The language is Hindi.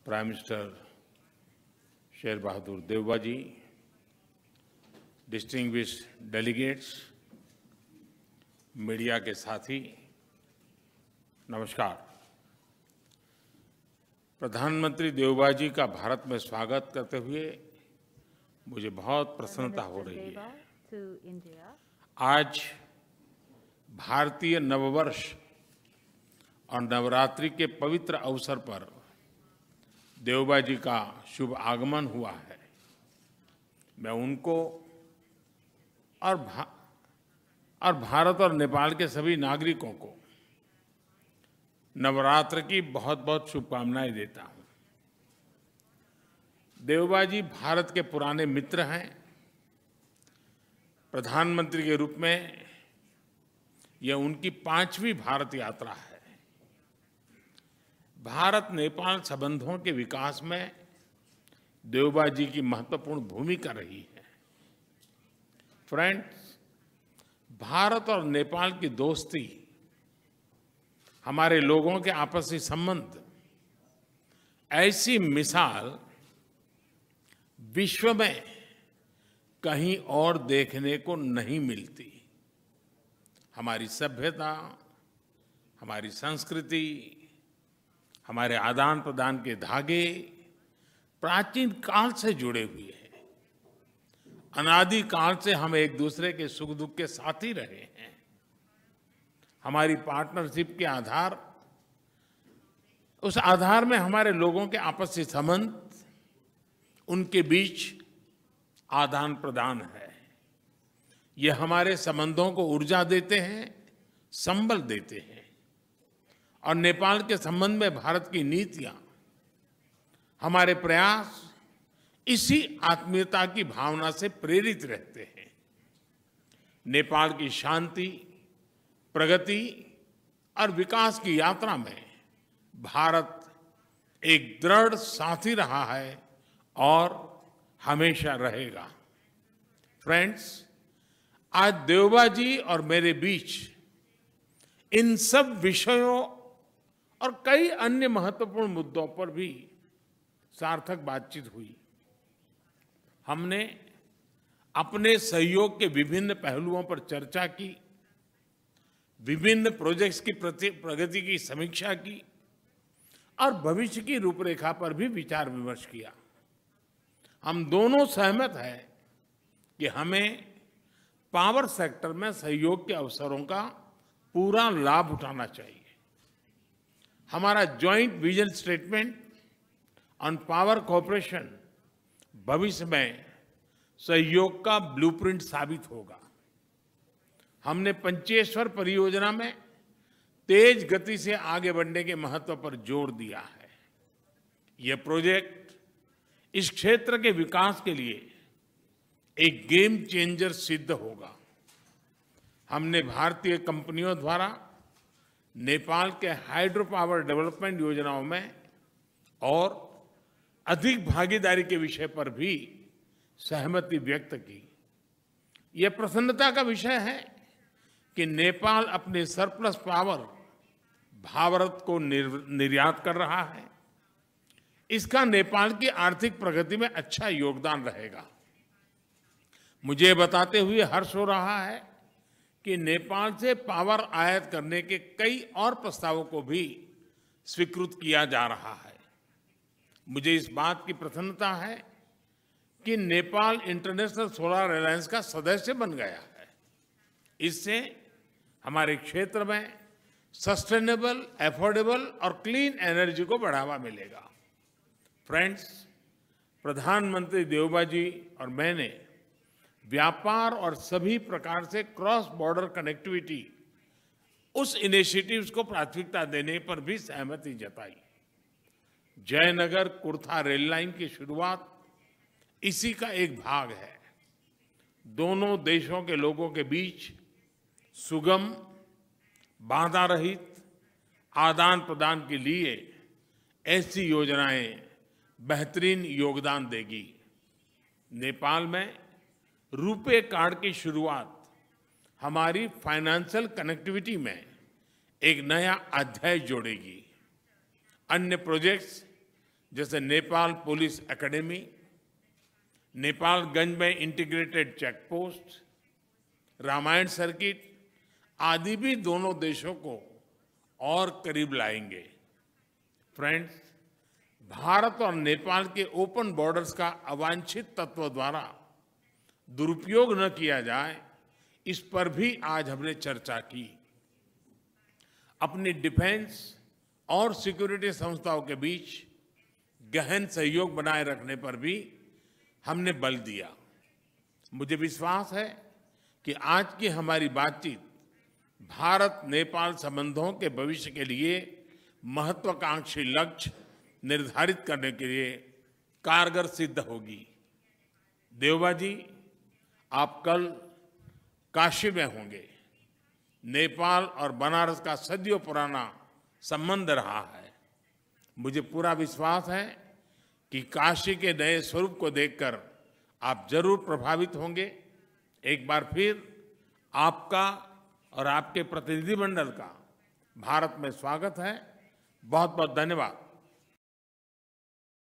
प्राइम मिनिस्टर शेर बहादुर देवबा जी, डिस्टिंग्विश्ड डेलीगेट्स, मीडिया के साथी, नमस्कार। प्रधानमंत्री देवबा जी का भारत में स्वागत करते हुए मुझे बहुत प्रसन्नता हो रही है। आज भारतीय नववर्ष और नवरात्रि के पवित्र अवसर पर देवबा जी का शुभ आगमन हुआ है। मैं उनको और भारत और नेपाल के सभी नागरिकों को नवरात्र की बहुत बहुत शुभकामनाएं देता हूं। देवबा जी भारत के पुराने मित्र हैं। प्रधानमंत्री के रूप में यह उनकी 5वीं भारत यात्रा है। भारत नेपाल संबंधों के विकास में देवबा जी की महत्वपूर्ण भूमिका रही है। फ्रेंड्स, भारत और नेपाल की दोस्ती, हमारे लोगों के आपसी संबंध, ऐसी मिसाल विश्व में कहीं और देखने को नहीं मिलती। हमारी सभ्यता, हमारी संस्कृति, हमारे आदान प्रदान के धागे प्राचीन काल से जुड़े हुए हैं। अनादि काल से हम एक दूसरे के सुख दुख के साथी रहे हैं। हमारी पार्टनरशिप के आधार, उस आधार में हमारे लोगों के आपसी संबंध, उनके बीच आदान प्रदान है। ये हमारे संबंधों को ऊर्जा देते हैं, संबल देते हैं। और नेपाल के संबंध में भारत की नीतियां, हमारे प्रयास इसी आत्मीयता की भावना से प्रेरित रहते हैं। नेपाल की शांति, प्रगति और विकास की यात्रा में भारत एक दृढ़ साथी रहा है और हमेशा रहेगा। फ्रेंड्स, आज देवबा जी और मेरे बीच इन सब विषयों और कई अन्य महत्वपूर्ण मुद्दों पर भी सार्थक बातचीत हुई। हमने अपने सहयोग के विभिन्न पहलुओं पर चर्चा की, विभिन्न प्रोजेक्ट्स की प्रगति की समीक्षा की और भविष्य की रूपरेखा पर भी विचार विमर्श किया। हम दोनों सहमत हैं कि हमें पावर सेक्टर में सहयोग के अवसरों का पूरा लाभ उठाना चाहिए। हमारा joint vision statement on power cooperation भविष्य में सहयोग का ब्लूप्रिंट साबित होगा। हमने पंचेश्वर परियोजना में तेज गति से आगे बढ़ने के महत्व पर जोर दिया है। यह प्रोजेक्ट इस क्षेत्र के विकास के लिए एक गेम चेंजर सिद्ध होगा। हमने भारतीय कंपनियों द्वारा नेपाल के हाइड्रो पावर डेवलपमेंट योजनाओं में और अधिक भागीदारी के विषय पर भी सहमति व्यक्त की। यह प्रसन्नता का विषय है कि नेपाल अपने सरप्लस पावर भारत को निर्यात कर रहा है। इसका नेपाल की आर्थिक प्रगति में अच्छा योगदान रहेगा। मुझे बताते हुए हर्ष हो रहा है कि नेपाल से पावर आयात करने के कई और प्रस्तावों को भी स्वीकृत किया जा रहा है। मुझे इस बात की प्रसन्नता है कि नेपाल इंटरनेशनल सोलर अलायंस का सदस्य बन गया है। इससे हमारे क्षेत्र में सस्टेनेबल, अफोर्डेबल और क्लीन एनर्जी को बढ़ावा मिलेगा। फ्रेंड्स, प्रधानमंत्री देवबा जी और मैंने व्यापार और सभी प्रकार से क्रॉस बॉर्डर कनेक्टिविटी, उस इनिशिएटिव्स को प्राथमिकता देने पर भी सहमति जताई। जयनगर कुर्था रेल लाइन की शुरुआत इसी का एक भाग है। दोनों देशों के लोगों के बीच सुगम, बाधा रहित आदान प्रदान के लिए ऐसी योजनाएं बेहतरीन योगदान देगी। नेपाल में रुपे कार्ड की शुरुआत हमारी फाइनेंशियल कनेक्टिविटी में एक नया अध्याय जोड़ेगी। अन्य प्रोजेक्ट्स जैसे नेपाल पुलिस एकेडमी, नेपालगंज में integrated check post, Ramayana circuit आदि भी दोनों देशों को और करीब लाएंगे। फ्रेंड्स, भारत और नेपाल के ओपन बॉर्डर्स का अवांछित तत्व द्वारा दुरुपयोग न किया जाए, इस पर भी आज हमने चर्चा की। अपनी डिफेंस और सिक्योरिटी संस्थाओं के बीच गहन सहयोग बनाए रखने पर भी हमने बल दिया। मुझे विश्वास है कि आज की हमारी बातचीत भारत नेपाल संबंधों के भविष्य के लिए महत्वाकांक्षी लक्ष्य निर्धारित करने के लिए कारगर सिद्ध होगी। देवबा जी, आप कल काशी में होंगे। नेपाल और बनारस का सदियों पुराना संबंध रहा है। मुझे पूरा विश्वास है कि काशी के नए स्वरूप को देखकर आप जरूर प्रभावित होंगे। एक बार फिर आपका और आपके प्रतिनिधिमंडल का भारत में स्वागत है। बहुत बहुत धन्यवाद।